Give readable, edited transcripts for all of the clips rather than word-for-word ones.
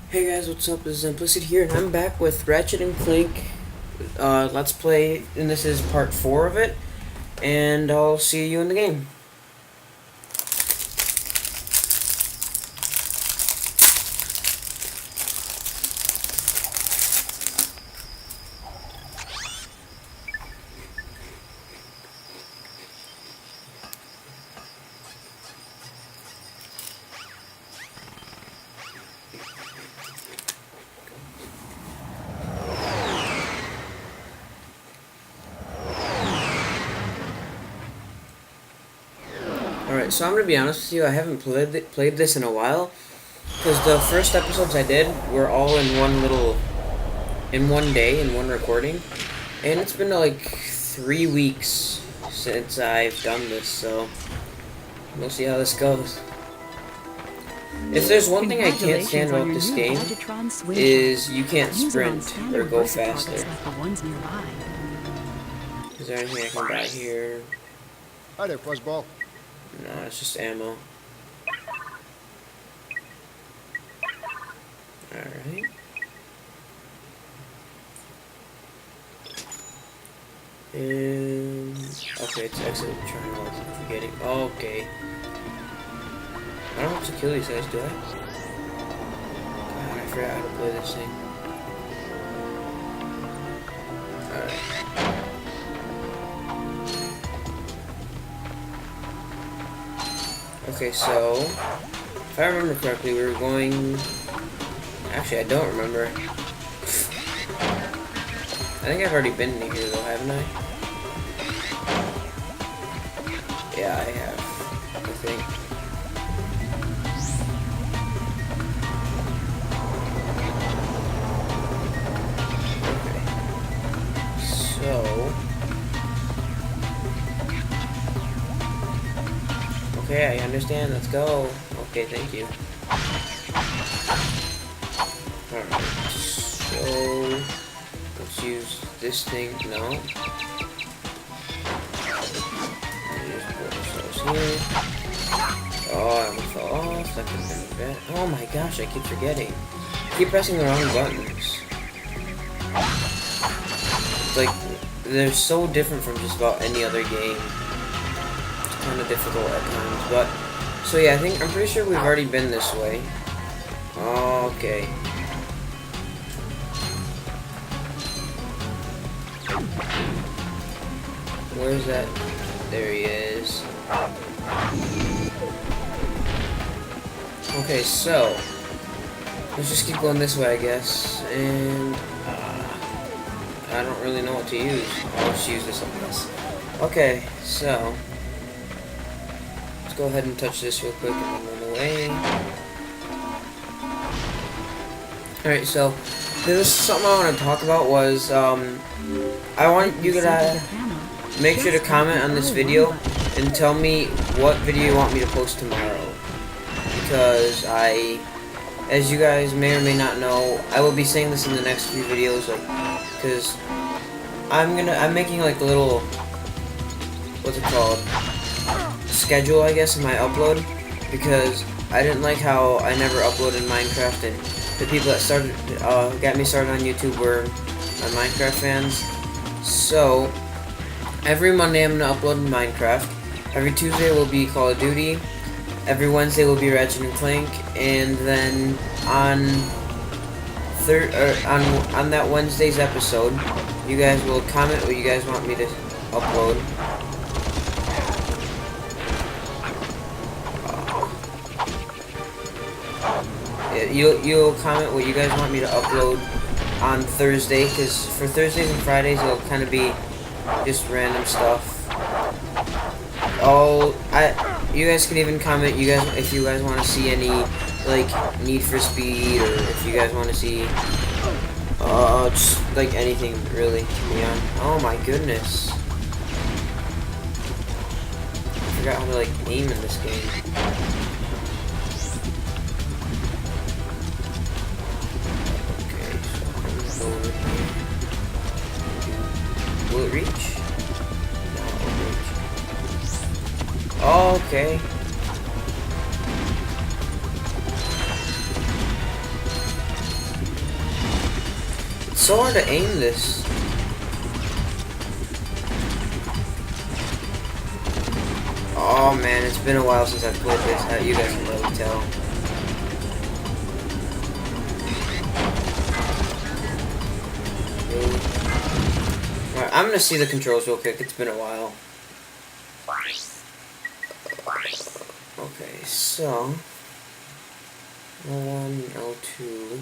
Hey guys, what's up? This is Implicit here, and I'm back with Ratchet and Clank Let's Play, and this is part 4 of it, and I'll see you in the game. Alright, so I'm gonna be honest with you, I haven't played this in a while, because the first episodes I did were all in one day, in one recording, and it's been like 3 weeks since I've done this, so we'll see how this goes. If there's one thing I can't stand about this game, is you can't sprint or go faster. Is there anything I can buy here? Hi there, Fuzzball. No, it's just ammo. Alright. And okay, it's exit triangle, I'm forgetting. Okay. I don't have to kill these guys, do I? God, I forgot how to play this thing. Alright. Okay, so if I remember correctly, we were going. Actually, I don't remember. I think I've already been in here though, haven't I? Yeah, I have. I think. Okay. So. Okay, I understand. Let's go. Okay, thank you. Alright, so let's use this thing. No. Just put ourselves here. Oh, I almost fell off. That could have been bad. Oh my gosh, I keep forgetting. I keep pressing the wrong buttons. It's like they're so different from just about any other game. Kind of difficult at times, but so yeah, I'm pretty sure we've already been this way. Okay. Where's that? There he is. Okay, so let's just keep going this way, I guess. And I don't really know what to use. I'll just use this, I guess. Okay, so go ahead and touch this real quick and then run away. Alright, so there's something I want to talk about was I want you to make sure to comment on this video and tell me what video you want me to post tomorrow, because as you guys may or may not know, I will be saying this in the next few videos, like, because I'm making like a little, what's it called, schedule, I guess, in my upload, because I didn't like how I never uploaded Minecraft, and the people that got me started on YouTube were my Minecraft fans. So every Monday I'm gonna upload Minecraft. Every Tuesday will be Call of Duty. Every Wednesday will be Ratchet and Clank, and then on that Wednesday's episode, you guys will comment what you guys want me to upload. You'll comment what you guys want me to upload on Thursday, because for Thursdays and Fridays it'll kind of be just random stuff. You guys can even comment if you guys want to see any like Need for Speed, or if you guys want to see just like anything really to be on. Oh my goodness, I forgot how to like aim in this game. Will it reach? No, it won't reach. Okay. so hard to aim this. Oh man, it's been a while since I've played this. How you guys can really tell. Alright, I'm gonna see the controls real quick. It's been a while. Okay, so L1, L2.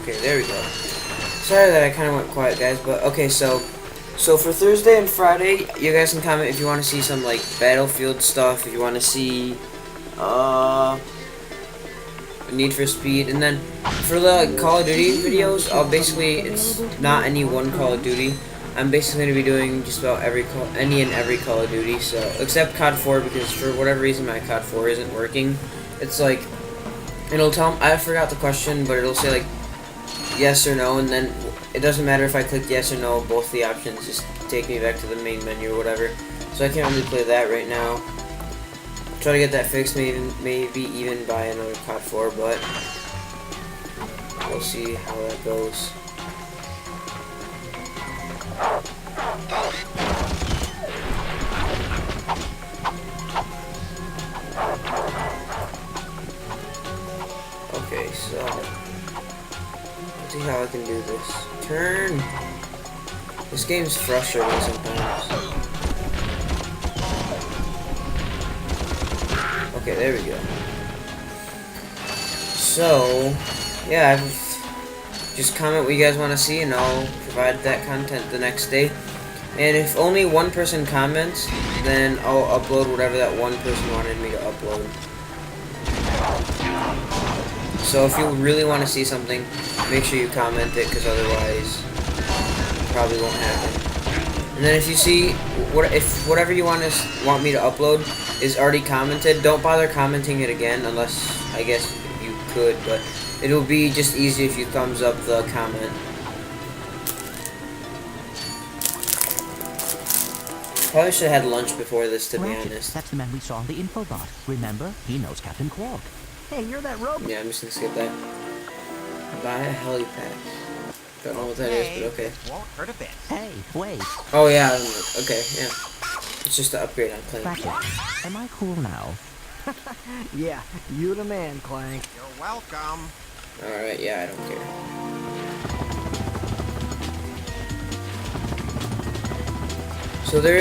Okay, there we go. Sorry that I kind of went quiet, guys, but okay, so for Thursday and Friday, you guys can comment if you want to see some like Battlefield stuff, if you want to see Need for Speed, and then for the like, Call of Duty videos, basically it's not any one Call of Duty. I'm basically going to be doing just about any and every Call of Duty, so except COD 4, because for whatever reason my COD 4 isn't working. It's like it'll tell I forgot the question, but it'll say like yes or no, and then it doesn't matter if I click yes or no, both the options just take me back to the main menu or whatever. So I can't really play that right now. Try to get that fixed, maybe even buy another COD 4, but we'll see how that goes. Okay, so let's see how I can do this. Turn! This game's frustrating sometimes. Okay, there we go. So, yeah, just comment what you guys want to see and I'll provide that content the next day. And if only one person comments, then I'll upload whatever that one person wanted me to upload. So if you really want to see something, make sure you comment it, because otherwise it probably won't happen. And then if you see, if whatever you want me to upload is already commented, don't bother commenting it again, unless, I guess, you could, but it'll be just easy if you thumbs up the comment. Probably should have had lunch before this, to be honest. That's the man we saw on the infobot. Remember? He knows Captain Quark. Hey, you're that robot. Yeah, I'm just gonna skip that. Buy a helipad. Don't know what that is, but okay. Won't hurt a bit. Hey, wait. Oh yeah, okay, yeah. It's just an upgrade on Clank. Ratchet, am I cool now? Yeah, you the man, Clank. You're welcome. Alright, yeah, I don't care. So there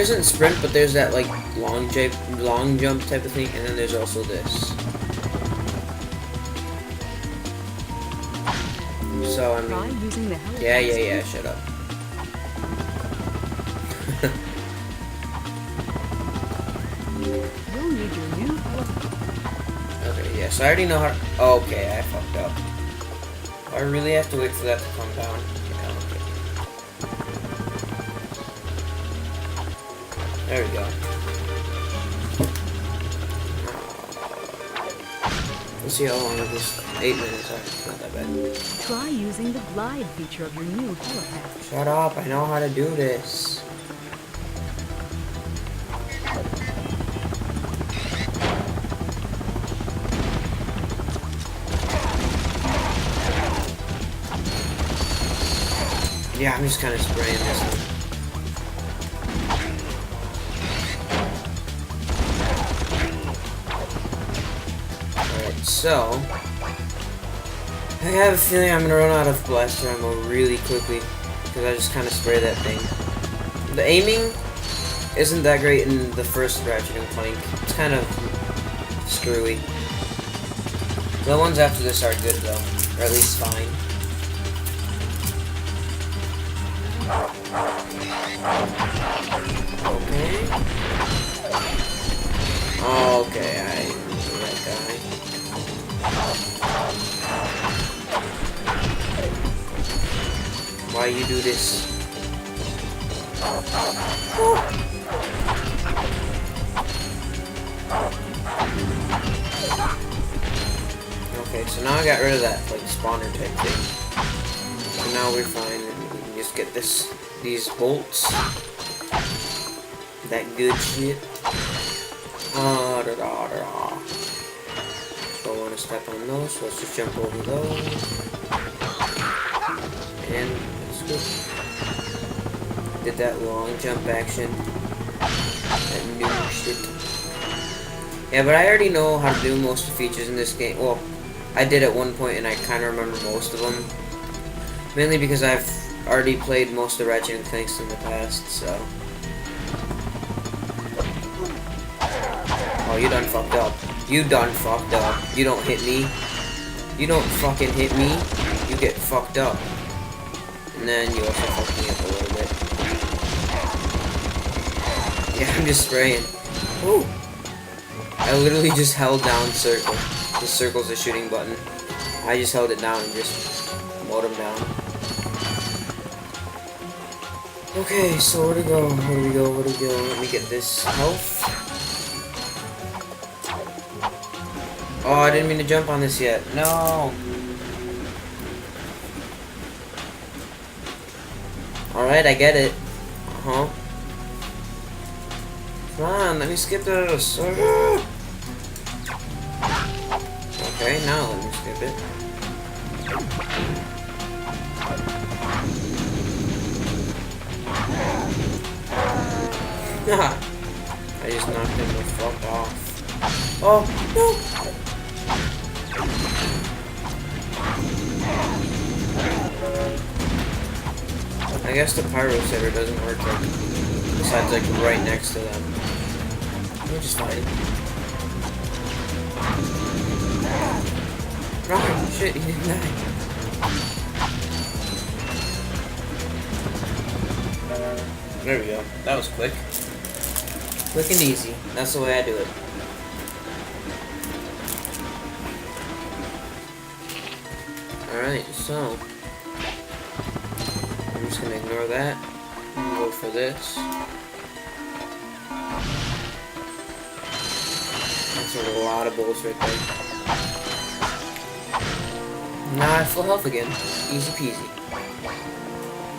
isn't sprint, but there's that like long jump type of thing, and then there's also this. So I mean, yeah, shut up. You'll need your new. Okay, yeah. So I already know how. Oh, okay, I fucked up. I really have to wait for that to come down. Yeah, okay. There we go. Let's see how long it is. 8 minutes. Alright, it's not that bad. Try using the glide feature of your new helipad. Shut up! I know how to do this. Yeah, I'm just kind of spraying this one. Alright, so I have a feeling I'm gonna run out of blaster ammo really quickly because I just kind of spray that thing. The aiming isn't that great in the first Ratchet and Clank. It's kind of screwy. The ones after this are good though, or at least fine. Okay. Okay, I remember that guy. Why you do this? Okay, so now I got rid of that like spawner type thing. So now we're fine, and we can just get these bolts. That good shit. So I want to step on those, so let's just jump over those. And let's go. Did that long jump action. That new shit. Yeah, but I already know how to do most of the features in this game. Well, I did at one point, and I kind of remember most of them. Mainly because I've already played most of Ratchet and Clanks in the past, so. Oh, you done fucked up. You done fucked up. You don't hit me. You don't fucking hit me. You get fucked up. And then you also fucked me up a little bit. Yeah, I'm just spraying. Ooh. I literally just held down circle. The circle's a shooting button. I just held it down and just mowed him down. Okay, so where to go? Where do we go? Where do we go? Let me get this health. Oh, I didn't mean to jump on this yet. No! Alright, I get it. Uh-huh. Come on, let me skip this. Okay, now let me skip it. I just knocked him the fuck off. Oh, no! I guess the pyro setter doesn't work like, besides like right next to them. Which is fine. Right, shit, he didn't die. There we go. That was quick. Quick and easy. That's the way I do it. Alright, so I'm just gonna ignore that and go for this. That's a lot of bullets right there. Now I have full health again. Easy peasy.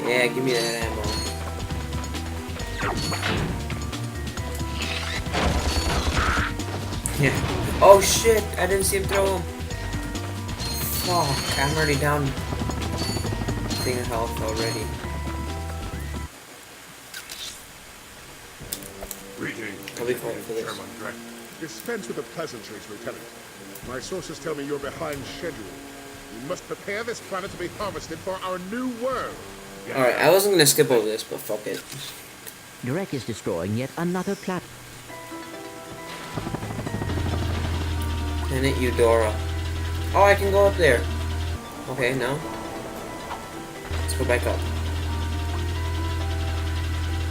Yeah, give me that ammo. Yeah. Oh shit! I didn't see him throw him. Fuck, I'm already down thing of health already. I'll be fighting for this. Dispense with the pleasantries, Lieutenant. My sources tell me you're behind schedule. We must prepare this planet to be harvested for our new world. Alright, I wasn't gonna skip over this, but fuck it. Drek is destroying yet another planet. Planet Eudora. Oh, I can go up there. Okay, no. Let's go back up.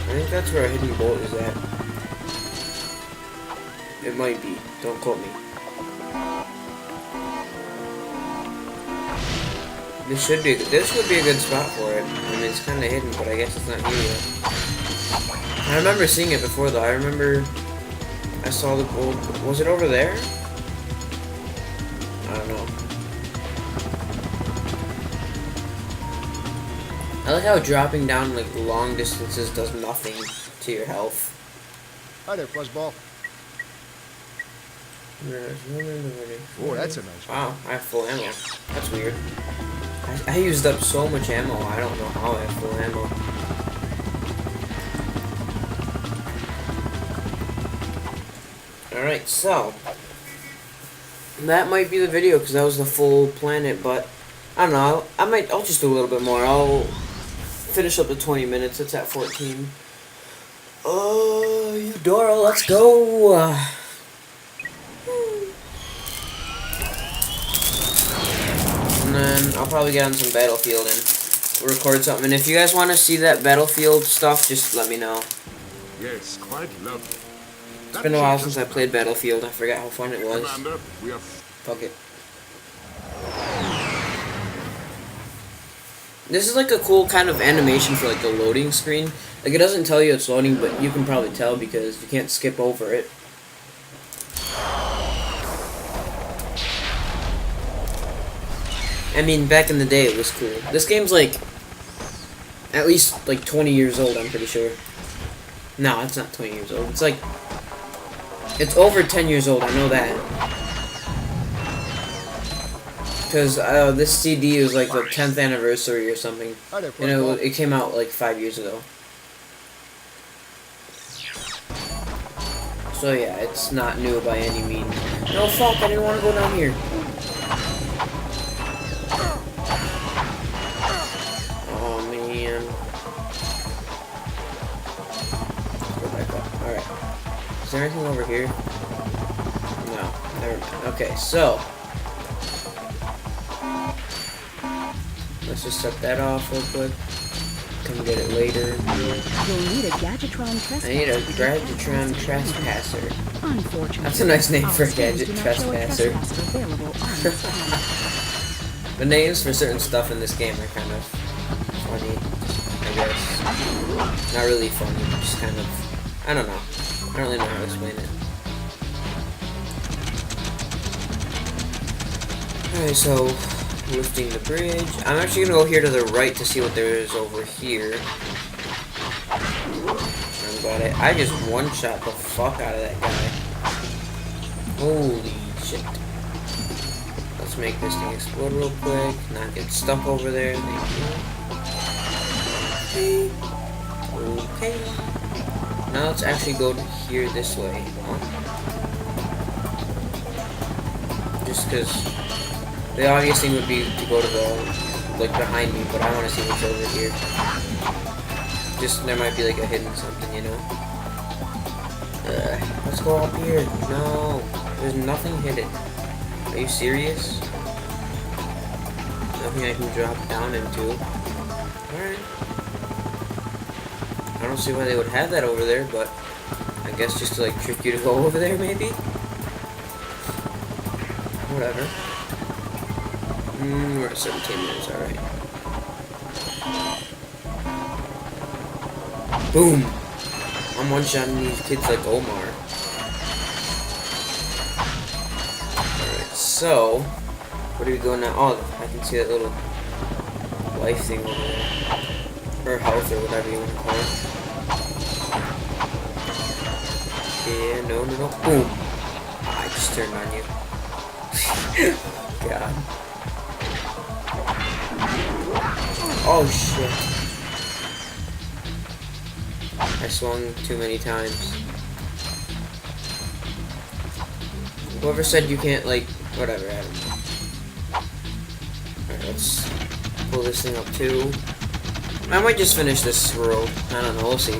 I think that's where a hidden bolt is at. It might be. Don't quote me. This should be a good spot for it. I mean, it's kind of hidden, but I guess it's not here yet. I remember seeing it before, though. I remember I saw the gold. Was it over there? I don't know. I like how dropping down like long distances does nothing to your health. Hi there, Fuzzball. Oh, that's a nice one. Wow, I have full ammo. That's weird. I used up so much ammo, I don't know how I have full ammo. Alright, so that might be the video because that was the full planet, but I don't know, I'll just do a little bit more. I'll finish up the 20 minutes, it's at 14. Oh, Eudora, let's go! And then I'll probably get on some Battlefield and record something. And if you guys want to see that Battlefield stuff, just let me know. Yes, quite lovely. It's been a while since I played Battlefield. I forgot how fun it was. Commander, we have... Fuck it. This is like a cool kind of animation for like the loading screen. Like it doesn't tell you it's loading, but you can probably tell because you can't skip over it. I mean, back in the day, it was cool. This game's like at least like 20 years old. I'm pretty sure. No, it's not 20 years old. It's like it's over 10 years old. I know that. Because this CD was like the 10th anniversary or something, and it came out like 5 years ago. So yeah, it's not new by any means. No, fuck, I didn't want to go down here. Oh man. Go back up. Alright. Is there anything over here? No. Never mind. Okay, so let's just set that off real quick. Come get it later. You'll need a Gadgetron Trespasser. I need a Gadgetron Trespasser. Unfortunately, That's a nice name for a our scans Gadget do not show a Trespasser. trespasser available on this planet. The names for certain stuff in this game are kind of funny, I guess. Not really funny, just kind of, I don't know. I don't really know how to explain it. Alright, so lifting the bridge. I'm actually gonna go here to the right to see what there is over here. I'm glad I just one-shot the fuck out of that guy. Holy shit. Let's make this thing explode real quick. Not get stuck over there. Thank you. Okay. Now let's actually go here this way. Just because the obvious thing would be to go to the, like, behind me, but I want to see what's over here. Just, there might be, like, a hidden something, you know? Let's go up here. No, there's nothing hidden. Are you serious? Nothing I can drop down into. Alright. I don't see why they would have that over there, but I guess just to, like, trick you to go over there, maybe? Whatever. We're at 17 minutes, alright. Boom! I'm one-shotting these kids like Omar. Alright, so what are we going now? Oh, I can see that little life thing over there. Or health, or whatever you want to call it. Yeah, no. Boom! I just turned on you. God. Oh shit. I swung too many times. Whoever said you can't, like, whatever, I don't know. Alright, let's pull this thing up too. I might just finish this world. I don't know, we'll see.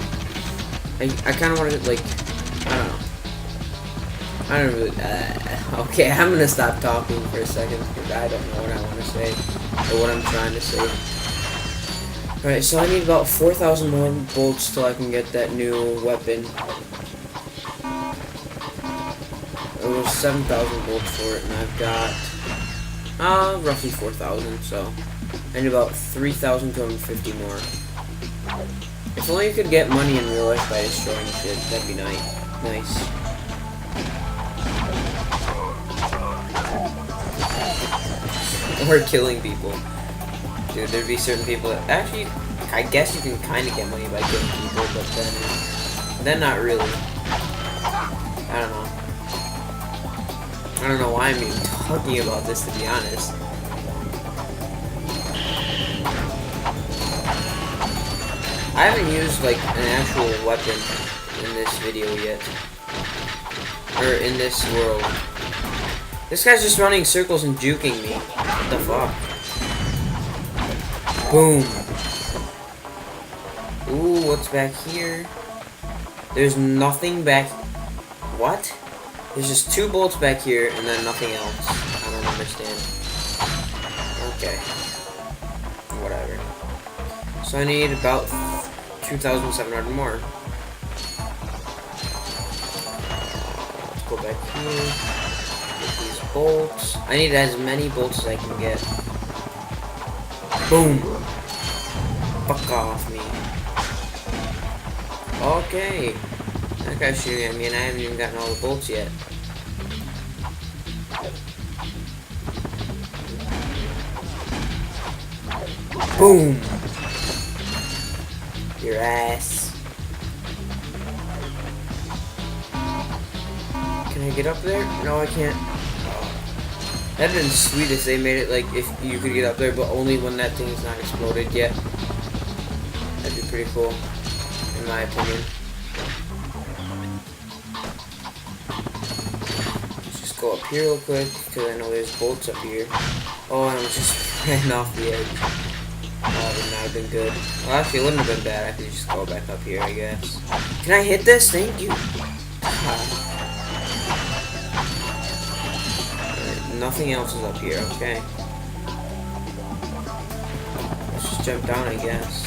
I kind of want to, like, I don't know. I don't really, okay, I'm gonna stop talking for a second because I don't know what I want to say or what I'm trying to say. Alright, so I need about 4,000 more bolts till I can get that new weapon. It was 7,000 bolts for it, and I've got roughly 4,000, so I need about 3,250 more. If only you could get money in real life by destroying shit, that'd be nice. Or killing people. Dude, there'd be certain people that actually, I guess you can kind of get money by killing people, but then not really. I don't know why I'm even talking about this, to be honest. I haven't used, like, an actual weapon in this video yet. Or in this world. This guy's just running circles and juking me. What the fuck? Boom. Ooh, what's back here? There's nothing back... What? There's just 2 bolts back here and then nothing else. I don't understand. Okay. Whatever. So I need about 2,700 more. Let's go back here. Get these bolts. I need as many bolts as I can get. Boom! Fuck off me. Okay. That guy's shooting at me and I haven't even gotten all the bolts yet. Boom! Your ass. Can I get up there? No, I can't. That'd been sweet if they made it like if you could get up there, but only when that thing is not exploded yet. That'd be pretty cool, in my opinion. Let's just go up here real quick, because I know there's bolts up here. Oh, and I just ran off the edge. That would not have been good. Well, actually, it wouldn't have been bad. I could just go back up here, I guess. Can I hit this? Thank you. Nothing else is up here, okay. Let's just jump down, I guess.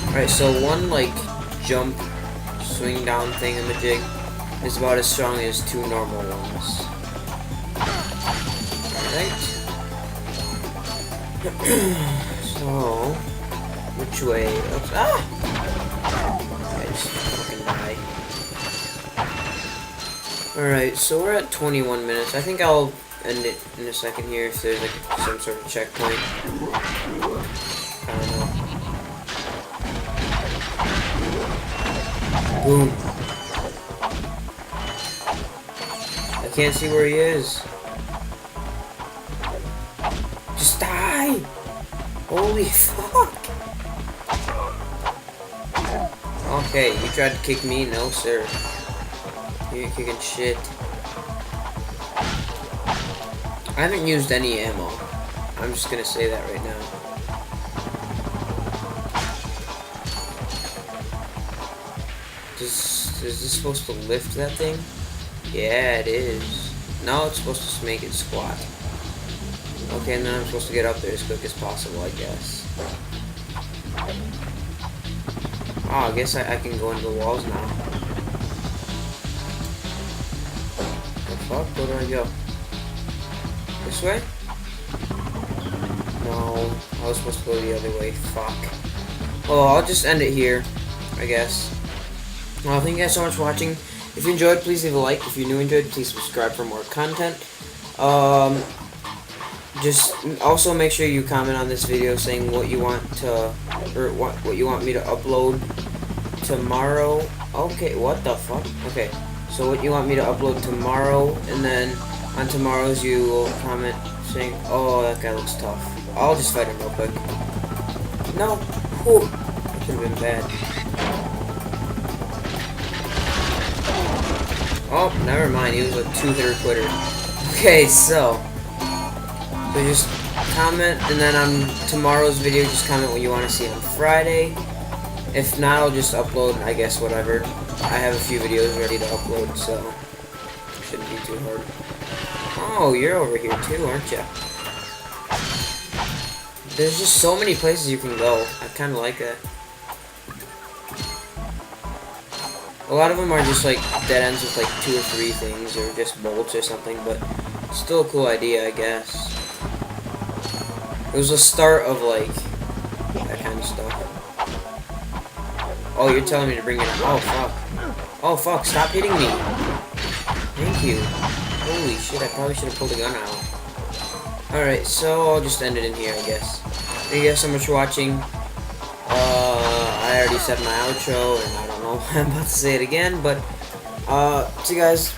Alright, so one, like, jump, swing down thingamajig is about as strong as 2 normal ones. Alright. So, which way? Oops. Ah! I just fucking die. Alright, so we're at 21 minutes. I think I'll end it in a second here if there's like some sort of checkpoint. I don't know. Boom. I can't see where he is. Just die! Holy fuck! Okay, you tried to kick me? No, sir. You ain't kicking shit. I haven't used any ammo. I'm just gonna say that right now. Is this supposed to lift that thing? Yeah, it is. No, it's supposed to just make it squat. Okay, and then I'm supposed to get up there as quick as possible, I guess. Oh, I guess I can go into the walls now. The fuck? Where do I go? This way? No, I was supposed to go the other way. Fuck. Well, I'll just end it here, I guess. Well, thank you guys so much for watching. If you enjoyed, please leave a like. If you enjoyed, please subscribe for more content. Just also make sure you comment on this video saying what you want to, or what you want me to upload tomorrow. Okay, what the fuck? Okay, so what you want me to upload tomorrow, and then on tomorrow's you will comment saying, oh, that guy looks tough. I'll just fight him real quick. No, whew, that could have been bad. Oh, never mind. He was a 2-hitter quitter. Okay, so just comment, and then on tomorrow's video, just comment what you want to see on Friday. If not, I'll just upload, I guess, whatever. I have a few videos ready to upload, so it shouldn't be too hard. Oh, you're over here too, aren't you? There's just so many places you can go. I kind of like that. A lot of them are just like dead ends with like 2 or 3 things, or just bolts or something, but it's still a cool idea, I guess. It was the start of like that kind of stuff. Oh, you're telling me to bring it up. Oh fuck. Oh fuck, stop hitting me. Thank you. Holy shit, I probably should have pulled a gun out. Alright, so I'll just end it in here, I guess. Thank you guys so much for watching. I already said my outro, and I don't know why I'm about to say it again, but see you guys.